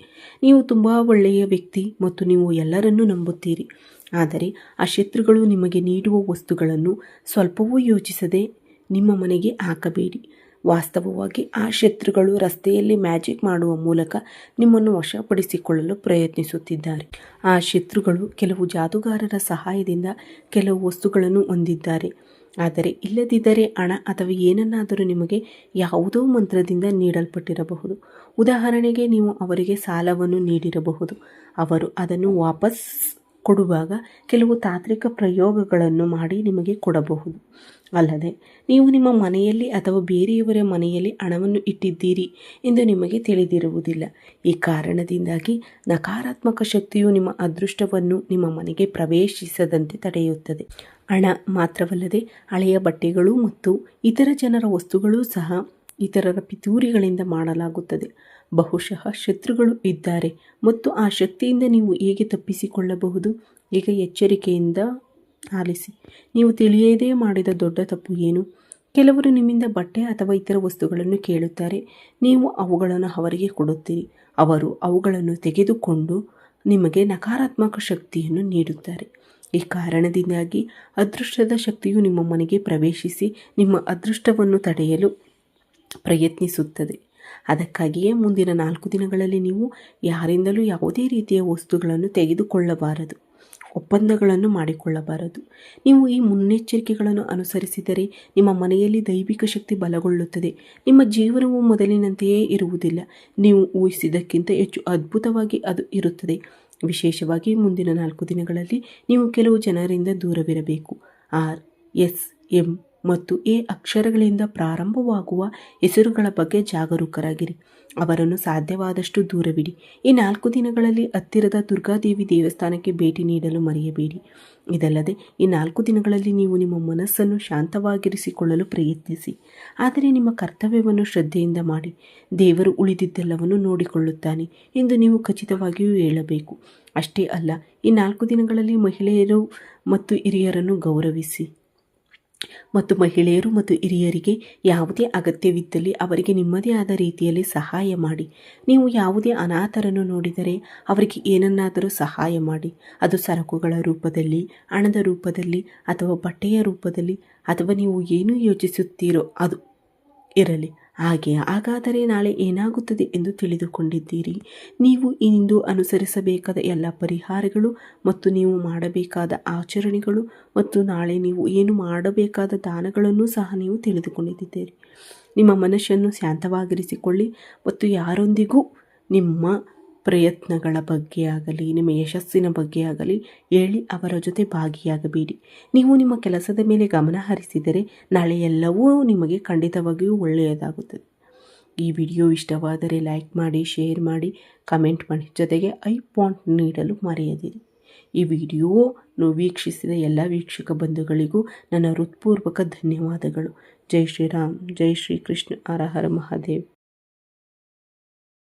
ನೀವು ತುಂಬ ಒಳ್ಳೆಯ ವ್ಯಕ್ತಿ ಮತ್ತು ನೀವು ಎಲ್ಲರನ್ನೂ ನಂಬುತ್ತೀರಿ. ಆದರೆ ಆ ಶತ್ರುಗಳು ನಿಮಗೆ ನೀಡುವ ವಸ್ತುಗಳನ್ನು ಸ್ವಲ್ಪವೂ ಯೋಚಿಸದೆ ನಿಮ್ಮ ಮನೆಗೆ ಹಾಕಬೇಡಿ. ವಾಸ್ತವವಾಗಿ ಆ ಶತ್ರುಗಳು ರಸ್ತೆಯಲ್ಲಿ ಮ್ಯಾಜಿಕ್ ಮಾಡುವ ಮೂಲಕ ನಿಮ್ಮನ್ನು ವಶಪಡಿಸಿಕೊಳ್ಳಲು ಪ್ರಯತ್ನಿಸುತ್ತಿದ್ದಾರೆ. ಆ ಶತ್ರುಗಳು ಕೆಲವು ಜಾದೂಗಾರರ ಸಹಾಯದಿಂದ ಕೆಲವು ವಸ್ತುಗಳನ್ನು ಹೊಂದಿದ್ದಾರೆ. ಆದರೆ ಇಲ್ಲದಿದ್ದರೆ ಹಣ ಅಥವಾ ಏನನ್ನಾದರೂ ನಿಮಗೆ ಯಾವುದೋ ಮಂತ್ರದಿಂದ ನೀಡಲ್ಪಟ್ಟಿರಬಹುದು. ಉದಾಹರಣೆಗೆ, ನೀವು ಅವರಿಗೆ ಸಾಲವನ್ನು ನೀಡಿರಬಹುದು. ಅವರು ಅದನ್ನು ವಾಪಸ್ ಕೊಡುವಾಗ ಕೆಲವು ತಾಂತ್ರಿಕ ಪ್ರಯೋಗಗಳನ್ನು ಮಾಡಿ ನಿಮಗೆ ಕೊಡಬಹುದು. ಅಲ್ಲದೆ ನೀವು ನಿಮ್ಮ ಮನೆಯಲ್ಲಿ ಅಥವಾ ಬೇರೆಯವರ ಮನೆಯಲ್ಲಿ ಹಣವನ್ನು ಇಟ್ಟಿದ್ದೀರಿ ಎಂದು ನಿಮಗೆ ತಿಳಿದಿರುವುದಿಲ್ಲ. ಈ ಕಾರಣದಿಂದಾಗಿ ನಕಾರಾತ್ಮಕ ಶಕ್ತಿಯು ನಿಮ್ಮ ಅದೃಷ್ಟವನ್ನು ನಿಮ್ಮ ಮನೆಗೆ ಪ್ರವೇಶಿಸದಂತೆ ತಡೆಯುತ್ತದೆ. ಹಣ ಮಾತ್ರವಲ್ಲದೆ ಹಳೆಯ ಬಟ್ಟೆಗಳು ಮತ್ತು ಇತರ ಜನರ ವಸ್ತುಗಳೂ ಸಹ ಇತರರ ಪಿತೂರಿಗಳಿಂದ ಮಾಡಲಾಗುತ್ತದೆ. ಬಹುಶಃ ಶತ್ರುಗಳು ಇದ್ದಾರೆ ಮತ್ತು ಆ ಶಕ್ತಿಯಿಂದ ನೀವು ಹೇಗೆ ತಪ್ಪಿಸಿಕೊಳ್ಳಬಹುದು? ಈಗ ಎಚ್ಚರಿಕೆಯಿಂದ ಆಲಿಸಿ. ನೀವು ತಿಳಿಯದೇ ಮಾಡಿದ ದೊಡ್ಡ ತಪ್ಪು ಏನು? ಕೆಲವರು ನಿಮ್ಮಿಂದ ಬಟ್ಟೆ ಅಥವಾ ಇತರ ವಸ್ತುಗಳನ್ನು ಕೇಳುತ್ತಾರೆ. ನೀವು ಅವುಗಳನ್ನು ಅವರಿಗೆ ಕೊಡುತ್ತೀರಿ. ಅವರು ಅವುಗಳನ್ನು ತೆಗೆದುಕೊಂಡು ನಿಮಗೆ ನಕಾರಾತ್ಮಕ ಶಕ್ತಿಯನ್ನು ನೀಡುತ್ತಾರೆ. ಈ ಕಾರಣದಿಂದಾಗಿ ಅದೃಷ್ಟದ ಶಕ್ತಿಯು ನಿಮ್ಮ ಮನೆಗೆ ಪ್ರವೇಶಿಸಿ ನಿಮ್ಮ ಅದೃಷ್ಟವನ್ನು ತಡೆಯಲು ಪ್ರಯತ್ನಿಸುತ್ತದೆ. ಅದಕ್ಕಾಗಿಯೇ ಮುಂದಿನ 4 ದಿನಗಳಲ್ಲಿ ನೀವು ಯಾರಿಂದಲೂ ಯಾವುದೇ ರೀತಿಯ ವಸ್ತುಗಳನ್ನು ತೆಗೆದುಕೊಳ್ಳಬಾರದು, ಒಪ್ಪಂದಗಳನ್ನು ಮಾಡಿಕೊಳ್ಳಬಾರದು. ನೀವು ಈ ಮುನ್ನೆಚ್ಚರಿಕೆಗಳನ್ನು ಅನುಸರಿಸಿದರೆ ನಿಮ್ಮ ಮನೆಯಲ್ಲಿ ದೈವಿಕ ಶಕ್ತಿ ಬಲಗೊಳ್ಳುತ್ತದೆ. ನಿಮ್ಮ ಜೀವನವು ಮೊದಲಿನಂತೆಯೇ ಇರುವುದಿಲ್ಲ, ನೀವು ಊಹಿಸಿದ್ದಕ್ಕಿಂತ ಹೆಚ್ಚು ಅದ್ಭುತವಾಗಿ ಅದು ಇರುತ್ತದೆ. ವಿಶೇಷವಾಗಿ ಮುಂದಿನ 4 ದಿನಗಳಲ್ಲಿ ನೀವು ಕೆಲವು ಜನರಿಂದ ದೂರವಿರಬೇಕು. R, S, M ಮತ್ತು A ಅಕ್ಷರಗಳಿಂದ ಪ್ರಾರಂಭವಾಗುವ ಹೆಸರುಗಳ ಬಗ್ಗೆ ಜಾಗರೂಕರಾಗಿರಿ. ಅವರನ್ನು ಸಾಧ್ಯವಾದಷ್ಟು ದೂರವಿಡಿ. ಈ 4 ದಿನಗಳಲ್ಲಿ ಹತ್ತಿರದ ದುರ್ಗಾದೇವಿ ದೇವಸ್ಥಾನಕ್ಕೆ ಭೇಟಿ ನೀಡಲು ಮರೆಯಬೇಡಿ. ಇದಲ್ಲದೆ ಈ 4 ದಿನಗಳಲ್ಲಿ ನೀವು ನಿಮ್ಮ ಮನಸ್ಸನ್ನು ಶಾಂತವಾಗಿರಿಸಿಕೊಳ್ಳಲು ಪ್ರಯತ್ನಿಸಿ. ಆದರೆ ನಿಮ್ಮ ಕರ್ತವ್ಯವನ್ನು ಶ್ರದ್ಧೆಯಿಂದ ಮಾಡಿ. ದೇವರು ಉಳಿದಿದ್ದೆಲ್ಲವನ್ನು ನೋಡಿಕೊಳ್ಳುತ್ತಾನೆ ಎಂದು ನೀವು ಖಚಿತವಾಗಿಯೂ ಹೇಳಬೇಕು. ಅಷ್ಟೇ ಅಲ್ಲ, ಈ 4 ದಿನಗಳಲ್ಲಿ ಮಹಿಳೆಯರು ಮತ್ತು ಹಿರಿಯರನ್ನು ಗೌರವಿಸಿ ಮತ್ತು ಮಹಿಳೆಯರು ಮತ್ತು ಹಿರಿಯರಿಗೆ ಯಾವುದೇ ಅಗತ್ಯವಿದ್ದಲ್ಲಿ ಅವರಿಗೆ ನಿಮ್ಮದೇ ಆದ ರೀತಿಯಲ್ಲಿ ಸಹಾಯ ಮಾಡಿ. ನೀವು ಯಾವುದೇ ಅನಾಥರನ್ನು ನೋಡಿದರೆ ಅವರಿಗೆ ಏನನ್ನಾದರೂ ಸಹಾಯ ಮಾಡಿ. ಅದು ಸರಕುಗಳ ರೂಪದಲ್ಲಿ, ಹಣದ ರೂಪದಲ್ಲಿ ಅಥವಾ ಬಟ್ಟೆಯ ರೂಪದಲ್ಲಿ ಅಥವಾ ನೀವು ಏನು ಯೋಚಿಸುತ್ತೀರೋ ಅದು ಇರಲಿ. ಹಾಗಾದರೆ ನಾಳೆ ಏನಾಗುತ್ತದೆ ಎಂದು ತಿಳಿದುಕೊಂಡಿದ್ದೀರಿ. ನೀವು ಇಂದು ಅನುಸರಿಸಬೇಕಾದ ಎಲ್ಲ ಪರಿಹಾರಗಳು ಮತ್ತು ನೀವು ಮಾಡಬೇಕಾದ ಆಚರಣೆಗಳು ಮತ್ತು ನಾಳೆ ನೀವು ಏನು ಮಾಡಬೇಕಾದ ದಾನಗಳನ್ನು ಸಹ ನೀವು ತಿಳಿದುಕೊಂಡಿದ್ದೀರಿ. ನಿಮ್ಮ ಮನಸ್ಸನ್ನು ಶಾಂತವಾಗಿರಿಸಿಕೊಳ್ಳಿ ಮತ್ತು ಯಾರೊಂದಿಗೂ ನಿಮ್ಮ ಪ್ರಯತ್ನಗಳ ಬಗ್ಗೆ ಆಗಲಿ ನಿಮ್ಮ ಯಶಸ್ಸಿನ ಬಗ್ಗೆ ಆಗಲಿ ಹೇಳಿ ಅವರ ಜೊತೆ ಭಾಗಿಯಾಗಬೇಡಿ. ನೀವು ನಿಮ್ಮ ಕೆಲಸದ ಮೇಲೆ ಗಮನ ಹರಿಸಿದರೆ ನಾಳೆ ಎಲ್ಲವೂ ನಿಮಗೆ ಖಂಡಿತವಾಗಿಯೂ ಒಳ್ಳೆಯದಾಗುತ್ತದೆ. ಈ ವಿಡಿಯೋ ಇಷ್ಟವಾದರೆ ಲೈಕ್ ಮಾಡಿ, ಶೇರ್ ಮಾಡಿ, ಕಮೆಂಟ್ ಮಾಡಿ, ಜೊತೆಗೆ ಐ ಪಾಯಿಂಟ್ ನೀಡಲು ಮರೆಯದಿರಿ. ಈ ವಿಡಿಯೋನು ವೀಕ್ಷಿಸಿದ ಎಲ್ಲ ವೀಕ್ಷಕ ಬಂಧುಗಳಿಗೂ ನನ್ನ ಹೃತ್ಪೂರ್ವಕ ಧನ್ಯವಾದಗಳು. ಜೈ ಶ್ರೀರಾಮ್, ಜೈ ಶ್ರೀ ಕೃಷ್ಣ, ಹರ ಹರ ಮಹಾದೇವ್.